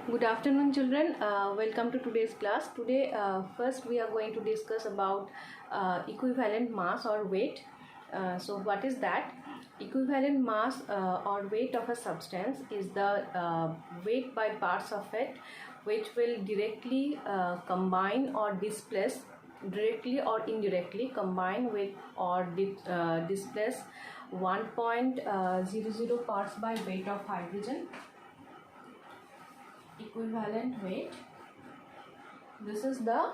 Good afternoon, children. Welcome to today's class. Today, first we are going to discuss about equivalent mass or weight. So, what is that? Equivalent mass or weight of a substance is the weight by parts of it, which will directly combine or displace, directly or indirectly combine with or displace 1.00 parts by weight of hydrogen. Equivalent weight. This is the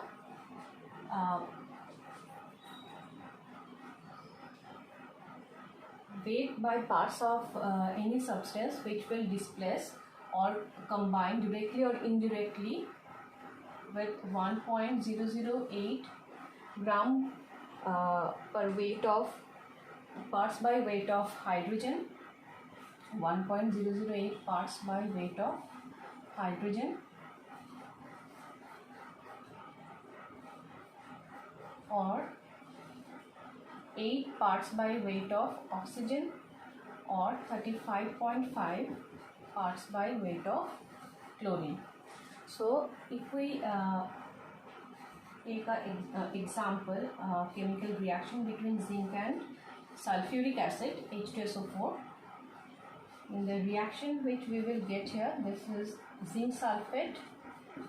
weight by parts of any substance which will displace or combine directly or indirectly with 1.008 gram per weight of parts by weight of hydrogen, 1.008 parts by weight of hydrogen, or 8 parts by weight of oxygen, or 35.5 parts by weight of chlorine. So if we take an example, chemical reaction between zinc and sulfuric acid, H2SO4. In the reaction which we will get here, this is zinc sulfate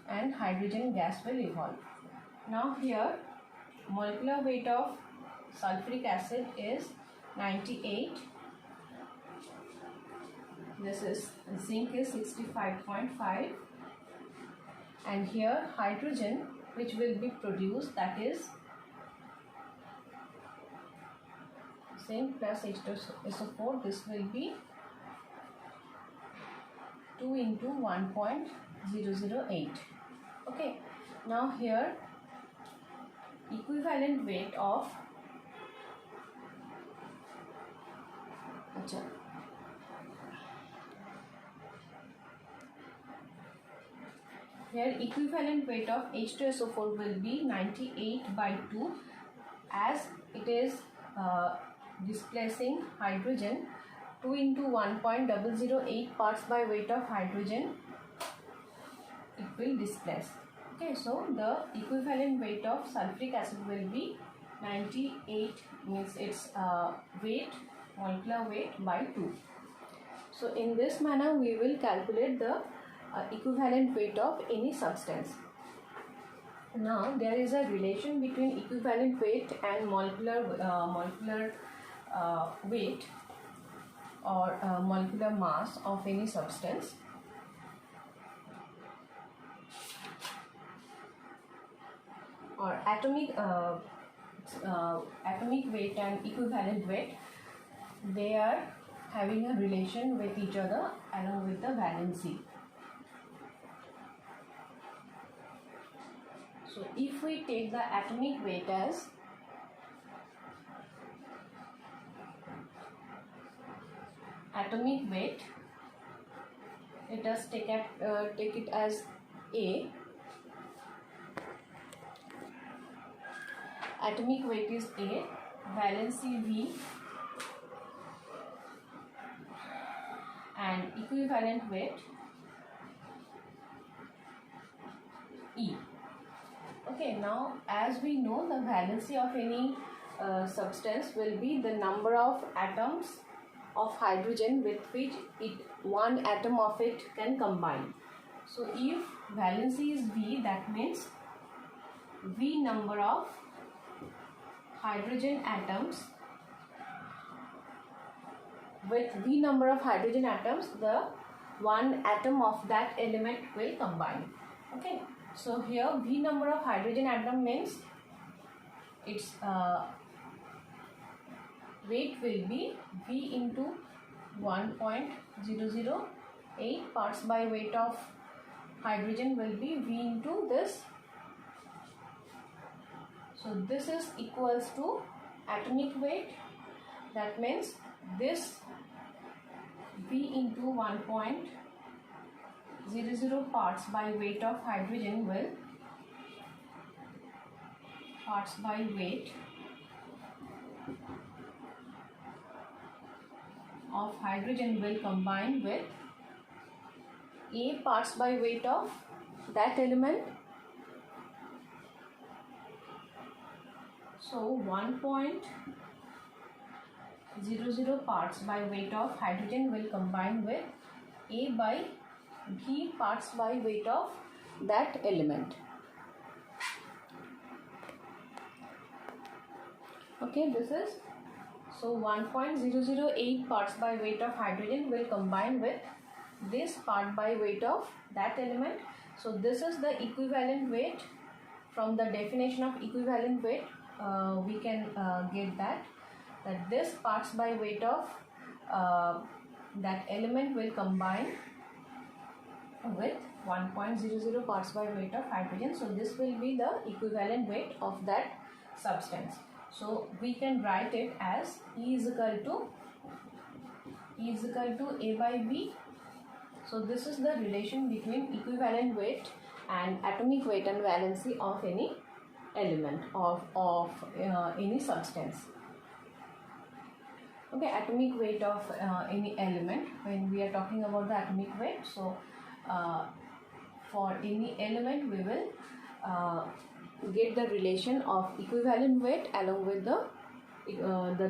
and hydrogen gas will evolve. Now here molecular weight of sulfuric acid is 98. This is zinc is 65.5, and here hydrogen which will be produced, that is zinc plus H2SO4, this will be 2 into 1.008. Okay, now here equivalent weight of here equivalent weight of H2SO4 will be 98 by 2, as it is displacing hydrogen. 2 into 1.008 parts by weight of hydrogen it will displace. Okay, so the equivalent weight of sulfuric acid will be 98, means its weight, molecular weight by 2. So in this manner we will calculate the equivalent weight of any substance. Now there is a relation between equivalent weight and molecular weight or molecular mass of any substance. Or atomic weight and equivalent weight, they are having a relation with each other along with the valency. So if we take the atomic weight as atomic weight, let us take it as A. Atomic weight is A, valency V, and equivalent weight E. Okay, now as we know, the valency of any substance will be the number of atoms of hydrogen with which one atom of it can combine. So if valency is V, that means V number of hydrogen atoms, with V number of hydrogen atoms, the one atom of that element will combine. Okay, so here V number of hydrogen atom means its weight will be V into 1.008 parts by weight of hydrogen will be V into this. So this is equals to atomic weight, that means this V into 1.00 parts by weight of hydrogen will parts by weight of hydrogen will combine with A parts by weight of that element. So 1.00 parts by weight of hydrogen will combine with A by B parts by weight of that element. Okay, this is so 1.008 parts by weight of hydrogen will combine with this part by weight of that element. So this is the equivalent weight. From the definition of equivalent weight, we can get that this parts by weight of that element will combine with 1.00 parts by weight of hydrogen. So this will be the equivalent weight of that substance. So we can write it as E is equal to A by B. So this is the relation between equivalent weight and atomic weight and valency of any element of any substance. Okay, atomic weight of any element. When we are talking about the atomic weight, so for any element we will get the relation of equivalent weight along with the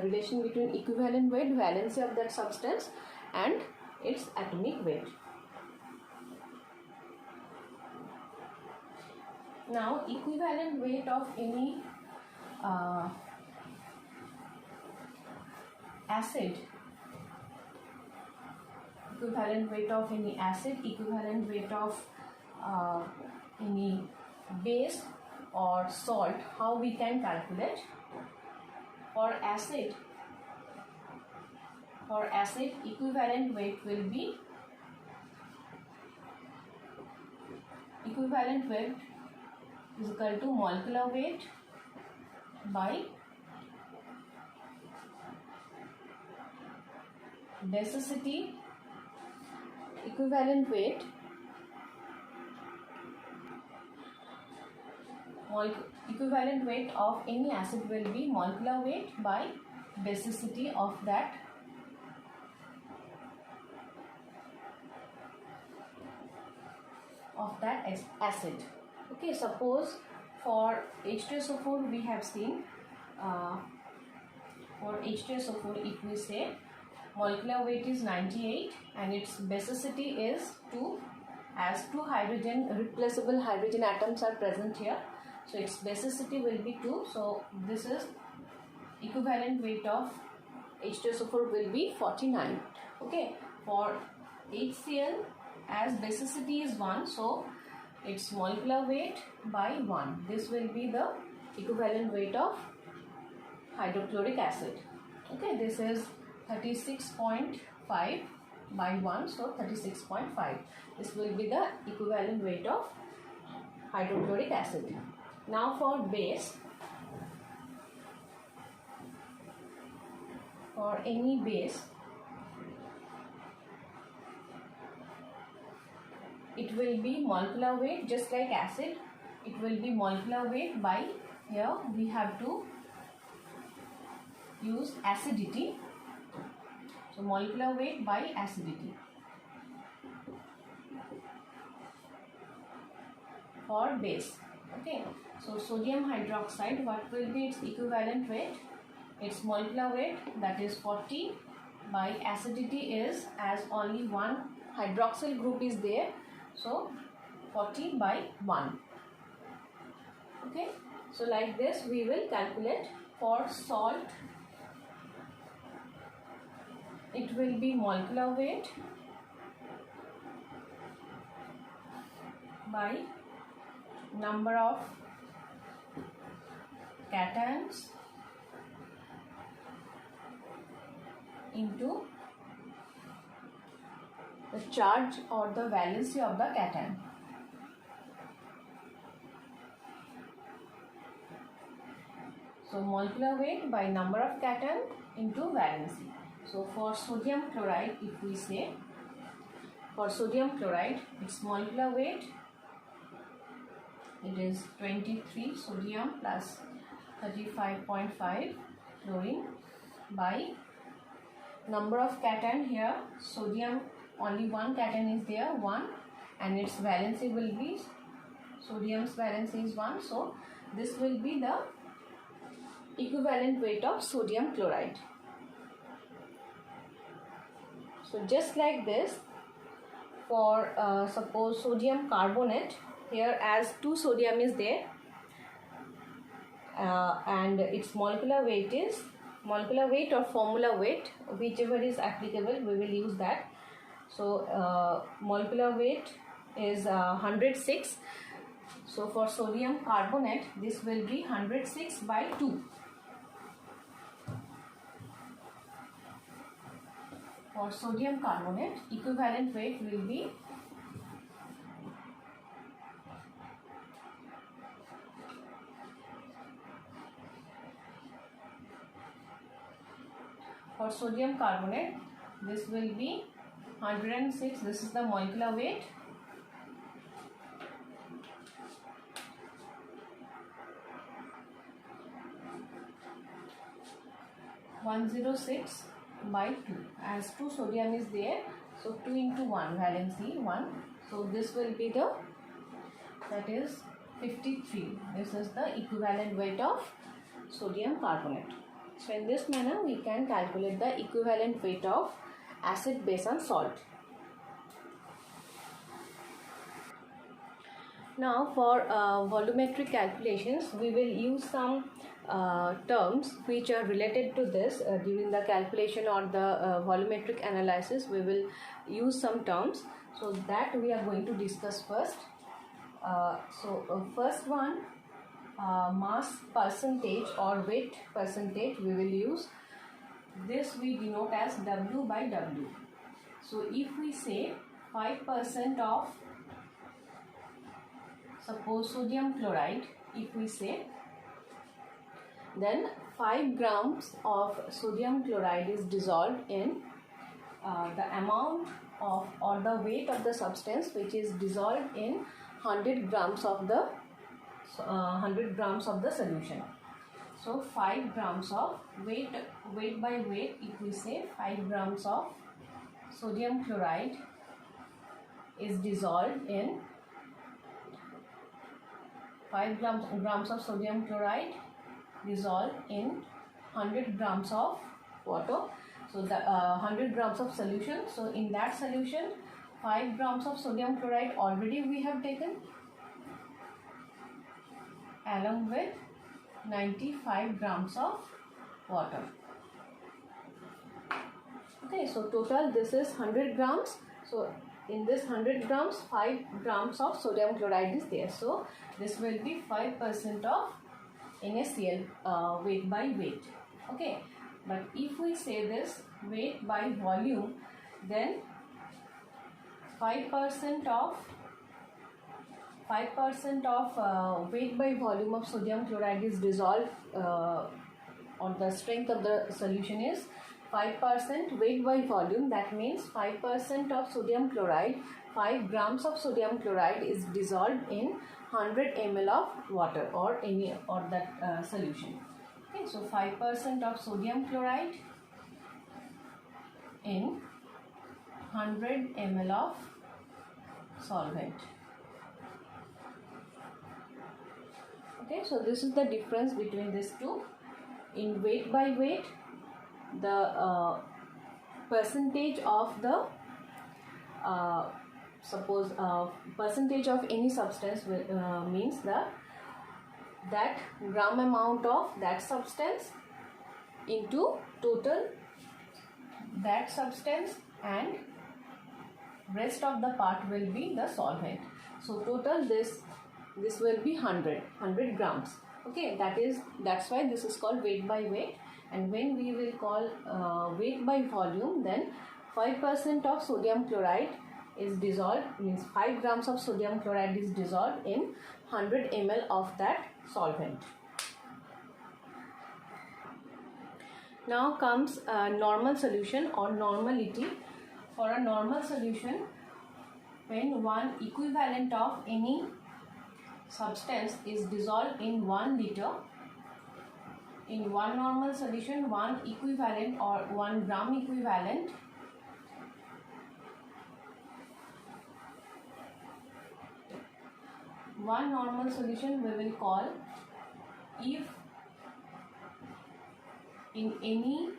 relation between equivalent weight, valency of that substance, and its atomic weight. Now, equivalent weight of any acid, equivalent weight of any acid, equivalent weight of any base or salt, how we can calculate? For acid equivalent weight will be equivalent weight is equal to molecular weight by basicity. Equivalent weight of any acid will be molecular weight by basicity of that acid. Okay, suppose for H2SO4 we have seen for H2SO4 if we say molecular weight is 98 and its basicity is 2, as 2 hydrogen replaceable hydrogen atoms are present here, so its basicity will be 2. So this is equivalent weight of H2SO4 will be 49. Okay, for HCl as basicity is 1, so its molecular weight by 1. This will be the equivalent weight of hydrochloric acid. Okay, this is 36.5 by 1, so 36.5. This will be the equivalent weight of hydrochloric acid. Now for base, for any base, it will be molecular weight, just like acid, it will be molecular weight by, here we have to use acidity. So molecular weight by acidity. For base. Okay. So sodium hydroxide, what will be its equivalent weight? Its molecular weight, that is 40, by acidity is, as only one hydroxyl group is there, so 40 by 1. Okay. So like this we will calculate. For salt, it will be molecular weight by number of cations into the charge or the valency of the cation. So molecular weight by number of cation into valency. So for sodium chloride, if we say, for sodium chloride, its molecular weight, it is 23 sodium plus 35.5 chlorine by number of cation here, sodium only one cation is there, 1, and its valency will be, sodium's valency is 1, so this will be the equivalent weight of sodium chloride. So just like this, for suppose sodium carbonate, here as 2 sodium is there, and its molecular weight or formula weight, whichever is applicable, we will use that. So molecular weight is 106. So for sodium carbonate, this will be 106 by 2. For sodium carbonate, equivalent weight will be this will be 106. This is the molecular weight. (106 by 2). As 2 sodium is there, so 2 into 1, valency 1. So this will be the, that is 53. This is the equivalent weight of sodium carbonate. So in this manner we can calculate the equivalent weight of acid, base and salt. Now for volumetric calculations, we will use some terms which are related to this during the calculation or the volumetric analysis. We will use some terms, so that we are going to discuss first. First one, mass percentage or weight percentage we will use. This we denote as W by W. So if we say 5% of, suppose sodium chloride, if we say, then 5 grams of sodium chloride is dissolved in the amount of, or the weight of the substance which is dissolved in 100 grams of the solution. So 5 grams of weight by weight, if we say 5 grams of sodium chloride is dissolved in 5 grams of sodium chloride dissolved in 100 grams of water. So the 100 grams of solution. So in that solution, 5 grams of sodium chloride already we have taken, along with 95 grams of water. Okay, so total this is 100 grams. So in this 100 grams, 5 grams of sodium chloride is there. So this will be 5% of NaCl weight by weight. Okay, but if we say this weight by volume, then 5% of weight by volume of sodium chloride is dissolved, or the strength of the solution is 5% weight by volume. That means 5% of sodium chloride, 5 grams of sodium chloride is dissolved in 100 ml of water or that solution. Okay, so 5% of sodium chloride in 100 ml of solvent. Okay, so this is the difference between these two. In weight by weight, the percentage of the percentage of any substance means that gram amount of that substance into total that substance, and rest of the part will be the solvent. So total this will be 100 grams. Okay, that's why this is called weight by weight. And when we will call weight by volume, then 5% of sodium chloride is dissolved, means 5 grams of sodium chloride is dissolved in 100 ml of that solvent. Now comes normal solution or normality. For a normal solution, when one equivalent of any substance is dissolved in 1 liter, in one normal solution, 1 equivalent or 1 gram equivalent one normal solution we will call if in any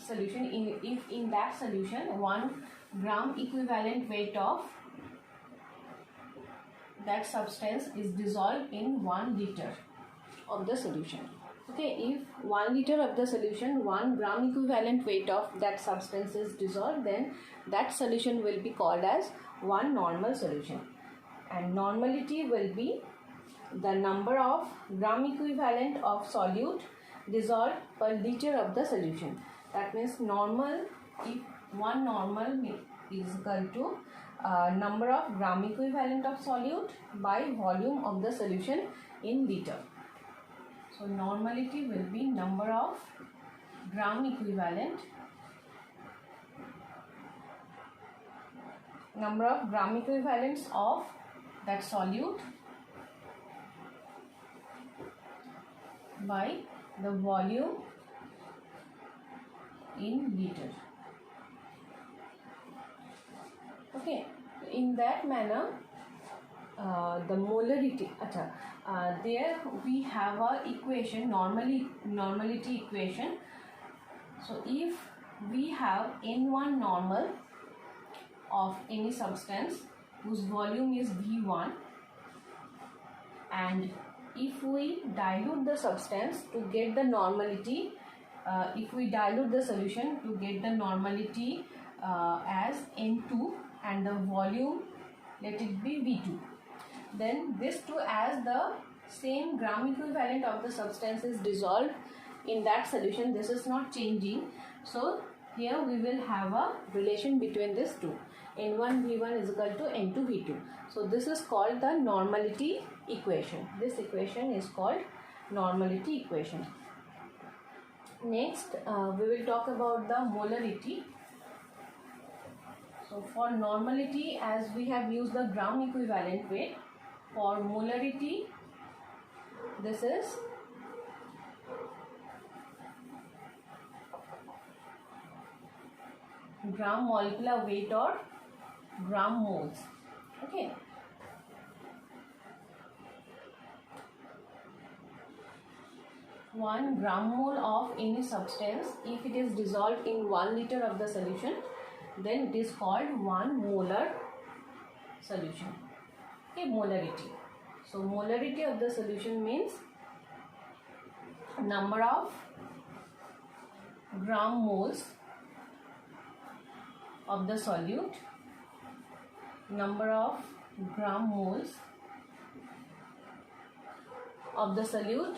solution, if in that solution 1 gram equivalent weight of that substance is dissolved in 1 liter of the solution. Okay, if 1 liter of the solution 1 gram equivalent weight of that substance is dissolved, then that solution will be called as one normal solution, and normality will be the number of gram equivalent of solute dissolved per liter of the solution. That means normal, if one normal is equal to number of gram equivalent of solute by volume of the solution in liter. So normality will be number of gram equivalents of that solute by the volume in liter. Okay, in that manner the molarity, there we have a equation, normality equation. So if we have N1 normal of any substance whose volume is V1, and if we dilute the substance to get the normality, if we dilute the solution to get the normality as N2 and the volume let it be V2, then this too, as the same gram equivalent of the substance is dissolved in that solution, this is not changing. So here we will have a relation between these two. N1 V1 is equal to N2 V2. So this is called the normality equation. This equation is called normality equation. Next we will talk about the molarity. So for normality, as we have used the gram equivalent weight, for molarity this is gram molecular weight or gram moles. Okay, one gram mole of any substance, if it is dissolved in 1 liter of the solution, then it is called 1 molar solution. Okay, molarity. So molarity of the solution means number of gram moles of the solute, number of gram moles of the solute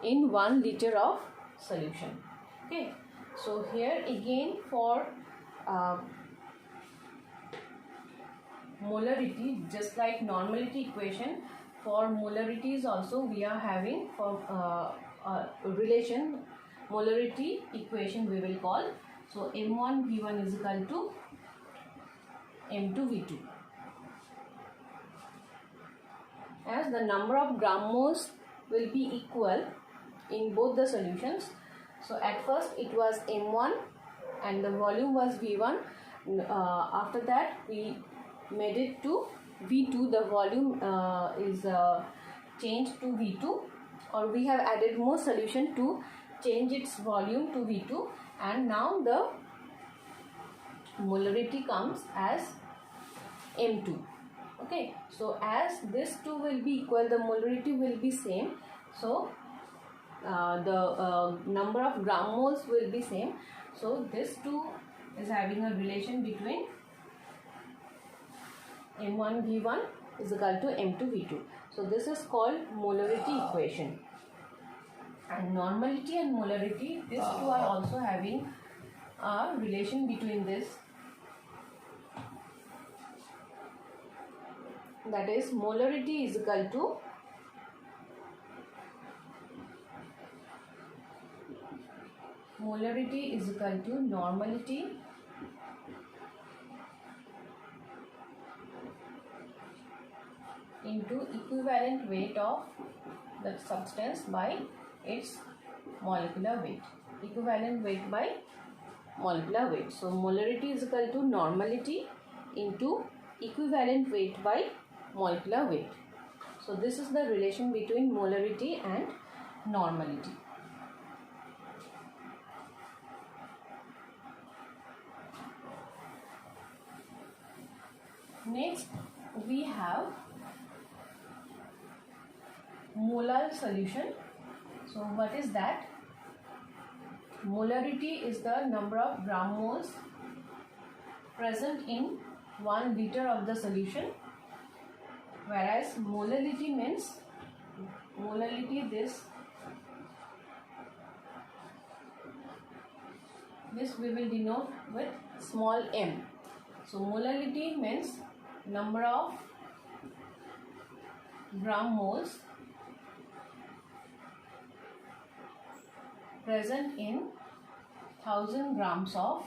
in 1 liter of solution. Okay, so here again for molarity, just like normality equation, for molarities also we are having for relation, molarity equation we will call. So M1 V1 is equal to M2 V2, as the number of gram moles will be equal in both the solutions. So at first it was M1 and the volume was V1. After that we made it to V2, the volume is changed to V2, or we have added more solution to change its volume to V2, and now the molarity comes as M2. Okay, so as this two will be equal, the molarity will be same. So the number of gram moles will be same. So this two is having a relation between M1 V1 is equal to M2 V2. So this is called molarity equation. And normality and molarity, these two are also having a relation between this. That is, molarity is equal to normality into equivalent weight of the substance by its molecular weight. Equivalent weight by molecular weight. So molarity is equal to normality into equivalent weight by molecular weight. So this is the relation between molarity and normality. Next we have molar solution. So what is that? Molarity is the number of gram moles present in 1 liter of the solution, whereas molality means this we will denote with small m. So molality means number of gram moles present in 1000 grams of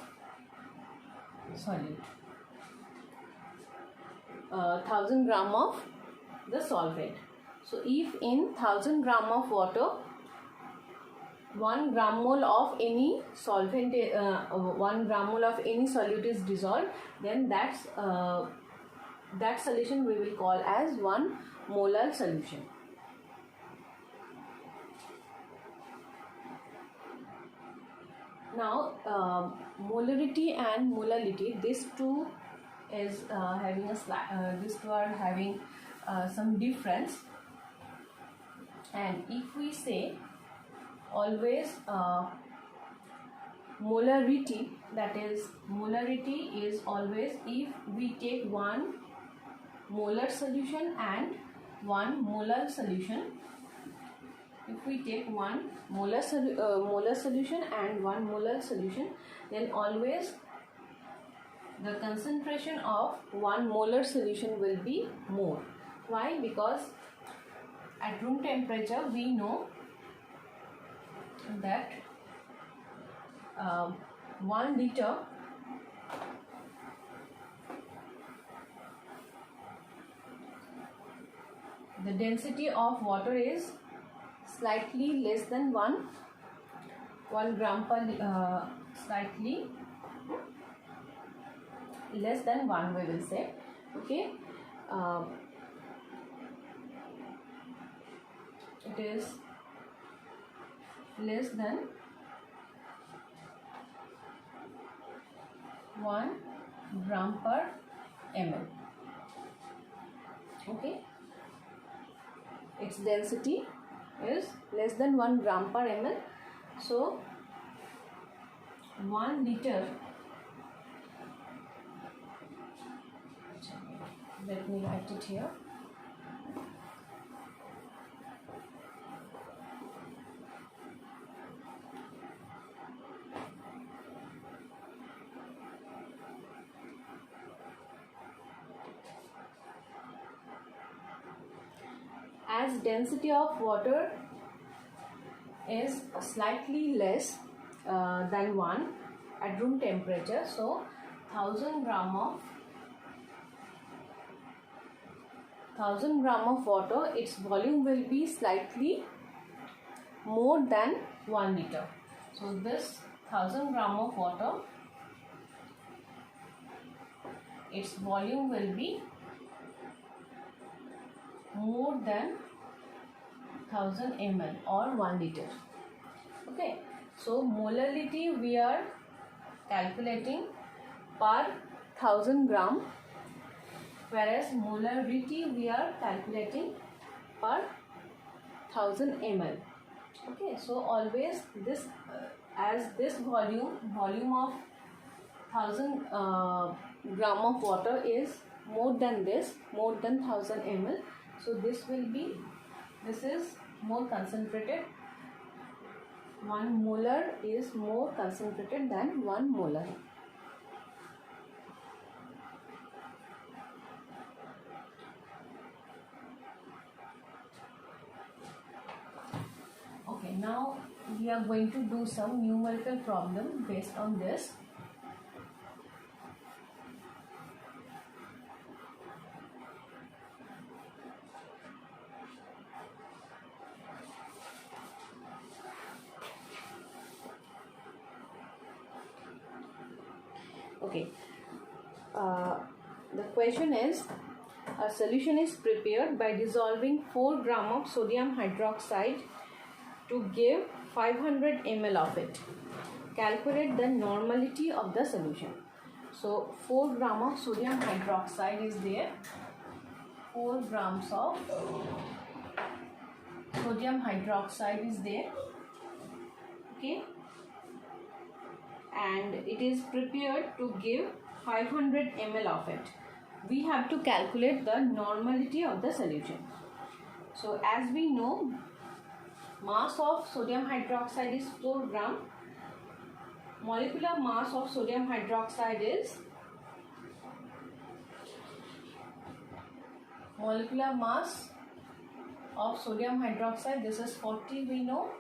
solute. 1000 gram of the solvent. So if in 1000 gram of water 1 gram mole of any solvent, 1 gram mole of any solute is dissolved, then that solution we will call as 1 molar solution. Now molarity and molality, these two is having these two are having some difference, and if we say always molarity, that is molarity is always if we take 1 molar solution and 1 molar solution. If we take 1 molar solution and 1 molar solution, then always the concentration of 1 molar solution will be more. Why? Because at room temperature we know that 1 liter the density of water is slightly less than 1 gram per slightly less than 1, we will say. Okay, it is less than 1 gram per ml. Okay, its density is less than 1 gram per ml. So 1 liter, let me write it here. As density of water is slightly less than 1 at room temperature, so 1000 gram of water, its volume will be slightly more than 1 liter. So this 1000 gram of water, its volume will be more than 1000 ml or 1 liter. Okay, so molarity we are calculating per 1000 gram, whereas molarity we are calculating per 1000 ml. Okay, so always this as this volume of 1000 gram of water is more than 1000 ml. So this is more concentrated. 1 molar is more concentrated than 1 molar. Okay, now we are going to do some numerical problem based on this. Okay, the question is, a solution is prepared by dissolving 4 gram of sodium hydroxide to give 500 ml of it. Calculate the normality of the solution. So 4 gram of sodium hydroxide is there. 4 grams of sodium hydroxide is there. Okay. And it is prepared to give 500 ml of it. We have to calculate the normality of the solution. So as we know, mass of sodium hydroxide is 4 gram. Molecular mass of sodium hydroxide is this is 40, we know.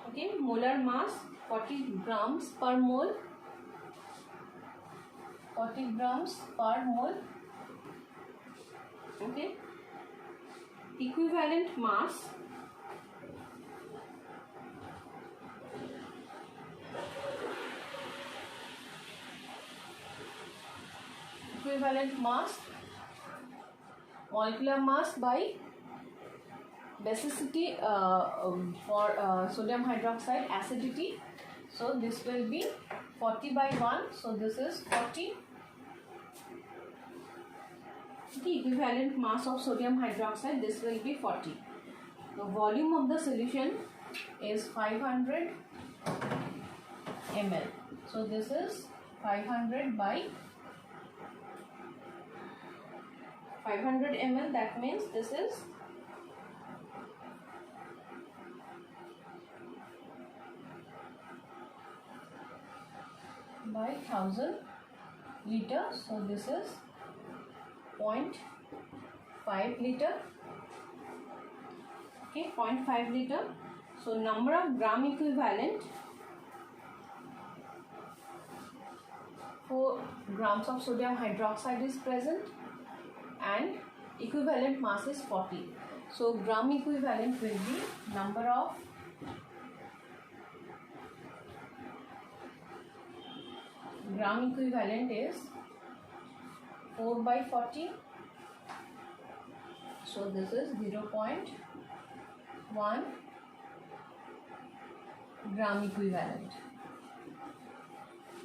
Okay, molar mass 40 grams per mole. 40 grams per mole. Okay. Equivalent mass molecular mass by basicity for sodium hydroxide, acidity. So this will be 40 by 1. So this is 40. The equivalent mass of sodium hydroxide, this will be 40. The volume of the solution is 500 ml. So this is 500 by 500 ml. That means this is by 1000 liter. So this is 0.5 liter. Okay, 0.5 liter. So number of gram equivalent, 4 grams of sodium hydroxide is present and equivalent mass is 40. So gram equivalent will be number of gram equivalent is 4 by 40. So this is 0.1 gram equivalent.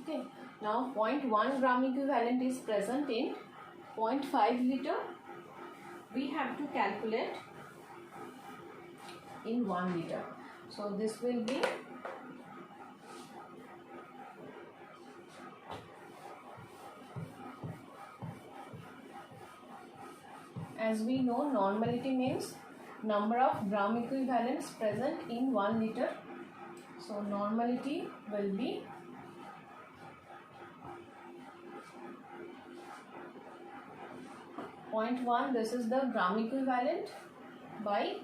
Okay. Now 0.1 gram equivalent is present in 0.5 liter. We have to calculate in 1 liter. So this will be as we know, normality means number of gram equivalents present in 1 liter. So normality will be .1, this is the gram equivalent, by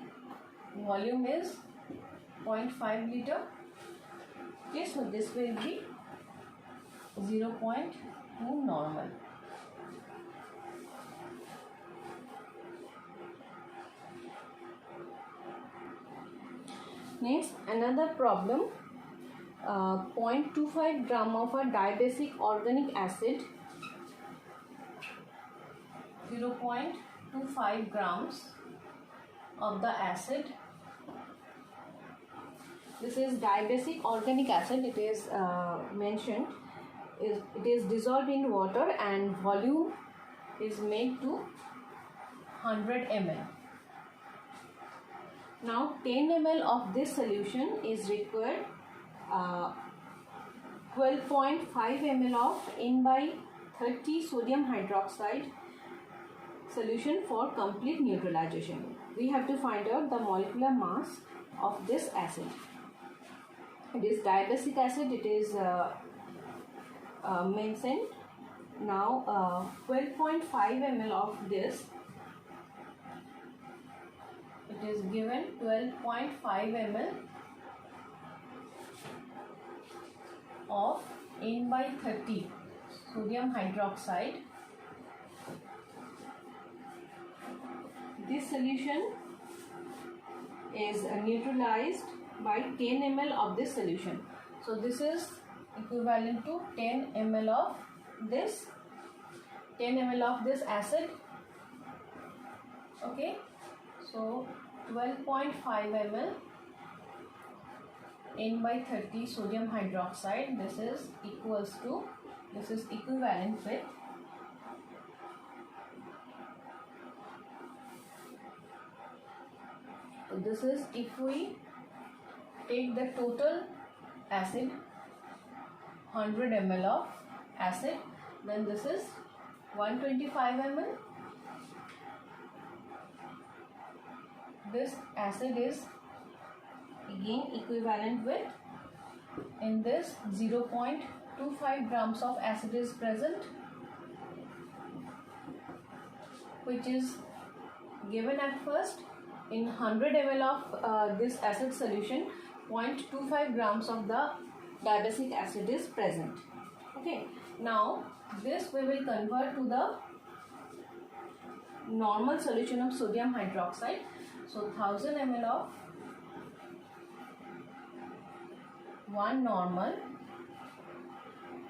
volume is 0.5 liter. Okay, so this will be 0.2 normal. Next, another problem, 0.25 gram of a dibasic organic acid, 0.25 grams of the acid. This is dibasic organic acid. It is mentioned. It is dissolved in water and volume is made to 100 ml. Now 10 ml of this solution is required. 12.5 ml of N by 30 sodium hydroxide solution for complete neutralization. We have to find out the molecular mass of this acid. It is dibasic acid. It is mentioned. Now 12.5 ml of this. It is given 12.5 ml of N by 30 sodium hydroxide. This solution is neutralized by 10 ml of this solution. So this is equivalent to 10 ml of this 10 ml of this acid. Okay, so 12.5 ml N by 30 sodium hydroxide. This is equivalent with this is, if we take the total acid 100 ml of acid, then this is 125 ml. This acid is again equivalent with, in this 0.25 grams of acid is present, which is given at first in 100 ml of this acid solution. 0.25 grams of the diabasic acid is present. Okay, now this we will convert to the normal solution of sodium hydroxide. So 1000 ml of 1 normal,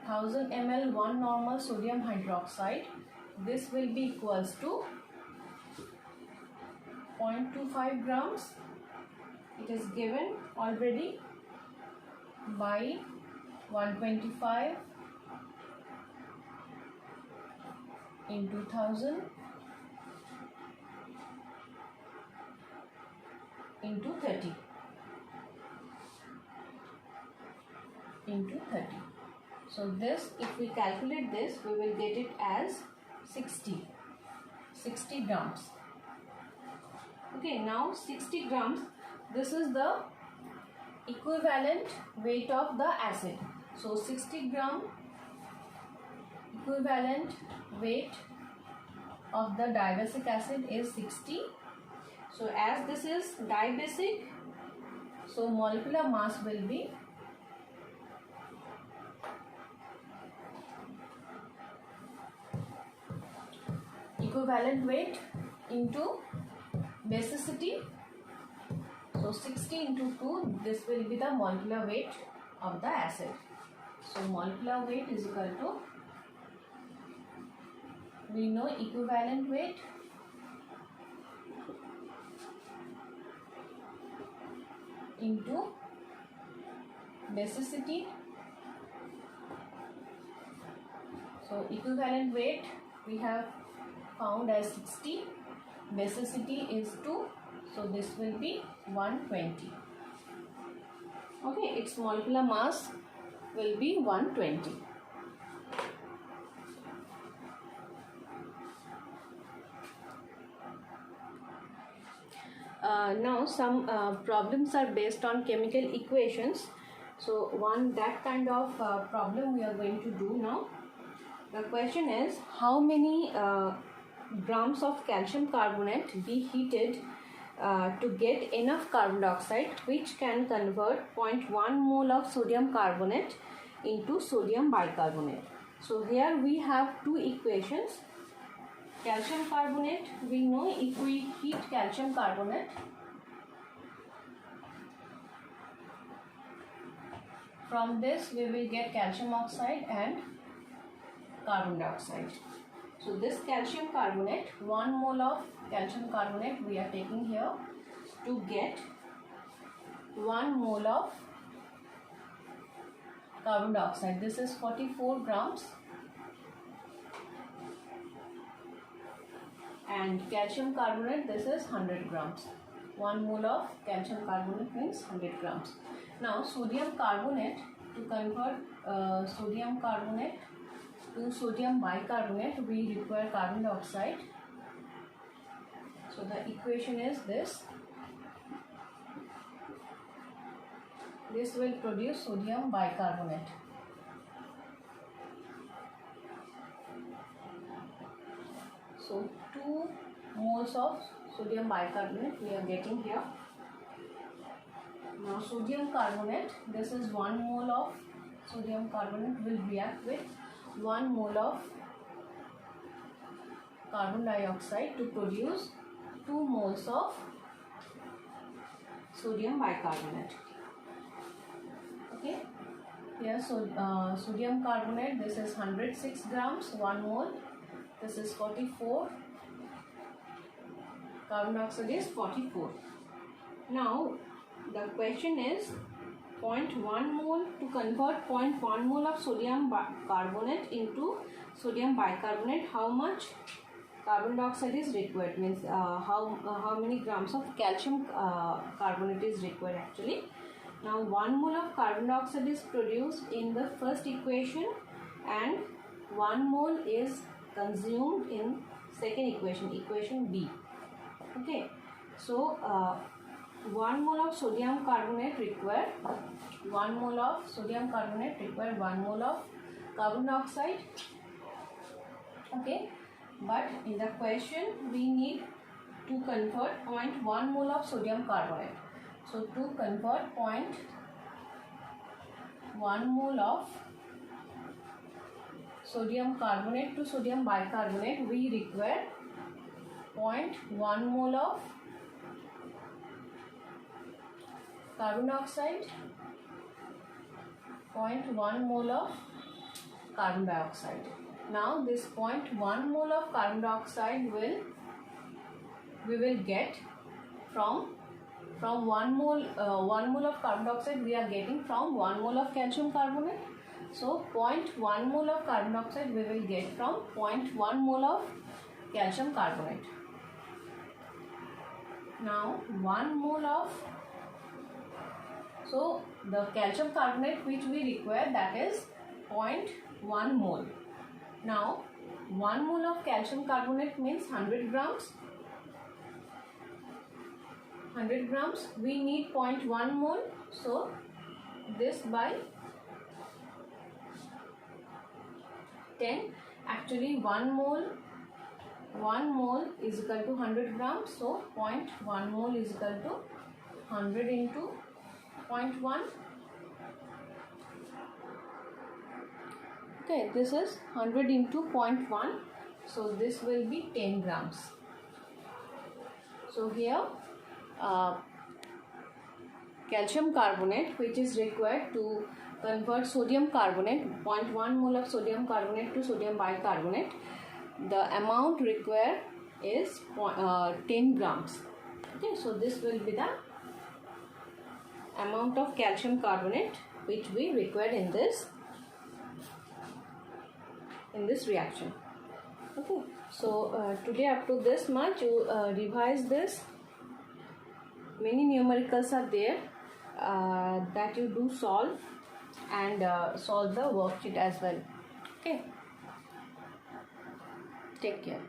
1000 ml 1 normal sodium hydroxide. This will be equals to 0.25 grams. It is given already by 125 into 1000 into 30 into 30. So this, if we calculate this, we will get it as 60 grams. Okay, now 60 grams, this is the equivalent weight of the acid. So 60 gram equivalent weight of the diabasic acid is 60. So as this is dibasic, so molecular mass will be equivalent weight into basicity. So 60 into 2, this will be the molecular weight of the acid. So molecular weight is equal to, we know equivalent weight into basicity. So equivalent weight we have found as 60, basicity is 2, so this will be 120. Okay, its molecular mass will be 120. Now some problems are based on chemical equations. So that kind of problem we are going to do now. The question is, how many grams of calcium carbonate be heated to get enough carbon dioxide which can convert 0.1 mole of sodium carbonate into sodium bicarbonate. So here we have two equations. Calcium carbonate, we know if we heat calcium carbonate, from this we will get calcium oxide and carbon dioxide. So this calcium carbonate, 1 mole of calcium carbonate we are taking here to get 1 mole of carbon dioxide. This is 44 grams. And calcium carbonate, this is 100 grams. 1 mole of calcium carbonate means 100 grams. Now sodium carbonate, to convert sodium carbonate to sodium bicarbonate, we require carbon dioxide. So the equation is this. This will produce sodium bicarbonate. So 2 moles of sodium bicarbonate we are getting here. Now sodium carbonate, this is 1 mole of sodium carbonate will react with 1 mole of carbon dioxide to produce 2 moles of sodium bicarbonate. Okay, here so sodium carbonate, this is 106 grams, 1 mole. This is 44. Carbon dioxide is 44. Now the question is 0.1 mole to convert 0.1 mole of sodium carbonate into sodium bicarbonate. How much carbon dioxide is required? Means how many grams of calcium carbonate is required actually. Now 1 mole of carbon dioxide is produced in the first equation and 1 mole is consumed in second equation, equation B. Okay, so 1 mole of sodium carbonate require 1 mole of sodium carbonate require 1 mole of carbon dioxide. Okay, but in the question we need to convert 0.1 mole of sodium carbonate. So to convert 0.1 mole of sodium carbonate to sodium bicarbonate, we require 0.1 mole of carbon dioxide, 0.1 mole of carbon dioxide. Now this 0.1 mole of carbon dioxide we will get from 1 mole of carbon dioxide we are getting from 1 mole of calcium carbonate. So 0.1 mole of carbon dioxide we will get from 0.1 mole of calcium carbonate. Now 1 mole of, so the calcium carbonate which we require, that is 0.1 mole. Now 1 mole of calcium carbonate means 100 grams. 100 grams, we need 0.1 mole. So this by 10, actually 1 mole is equal to 100 grams. So 0.1 mole is equal to 100 into 0.1. Okay, this is 100 into 0.1. So this will be 10 grams. So here calcium carbonate which is required to convert sodium carbonate, 0.1 mole of sodium carbonate to sodium bicarbonate, the amount required is 10 grams. Okay, so this will be the amount of calcium carbonate which we required in this reaction. Okay, so today up to this much you revise this. Many numericals are there that you do solve and solve the worksheet as well. Okay, take care.